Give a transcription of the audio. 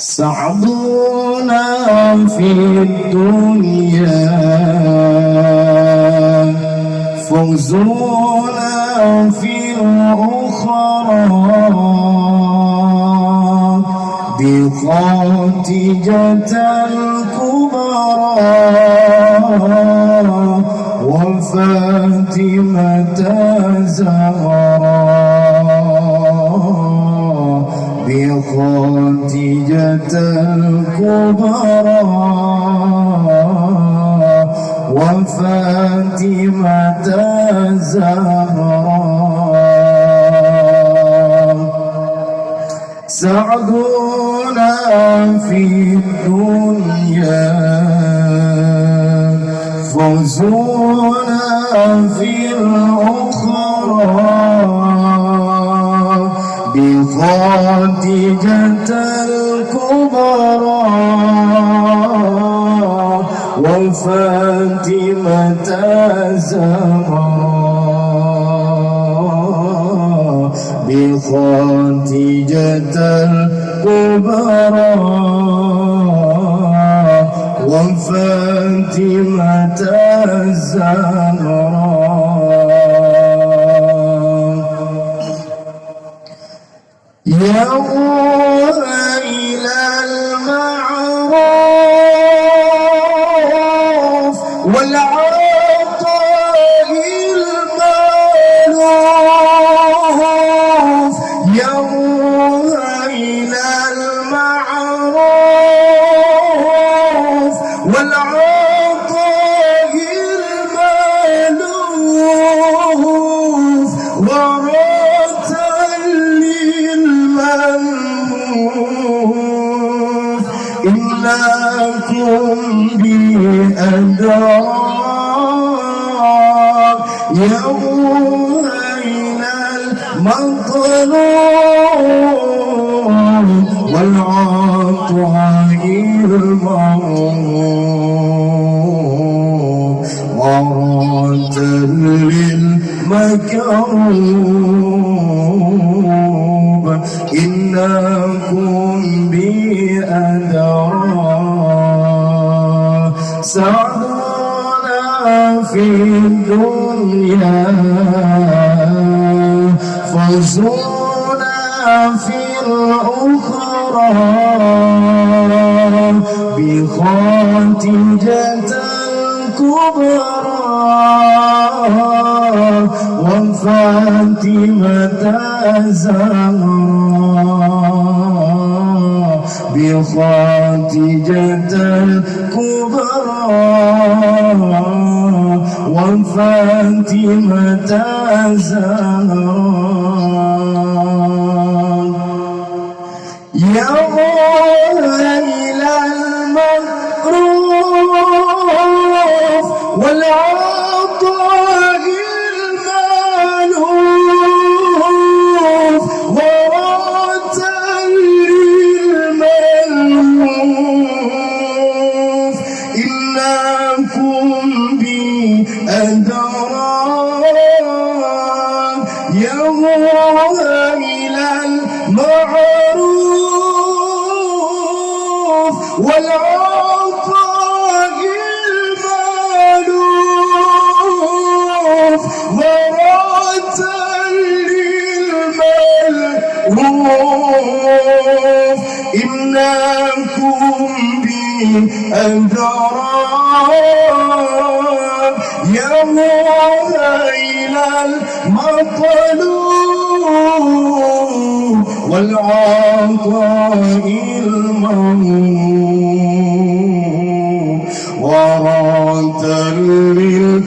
سعدنا في الدنيا فوزنا في الأخرى بخاتجة الكبرى وفاتمة الزهراء بخاتجة الكبرى وفاتمة الزهراء سعدنا في الدنيا فوزنا في الأخرى بخاتجة الكبرى وفاتمة الزهراء بخاتجة الكبرى وفاتمة الزهراء يا إلى المعروف والعطاء المألوف يا إلى المعروف والعطاء المألوف ورثا للمنوف إنكم بأدراك يوم إلى المطلوب والعطاء المعروف ورثا للمكروب إنكم بأدراك سعدنا في الدنيا فوزنا في الأخرى بخاتجة الكبرى وفاتمة الزهراء بخاتجة الكبرى وفاتمة الزهراء يا إلى المعروف والعطاء المألوف ورثا للمنوف إنكم بأدراك يا إلى المعروف والعطاء المألوف ورثا للمنوف إنكم بأدراك يا إلى المطلوب والعطاء المعروف ورثا للمكروب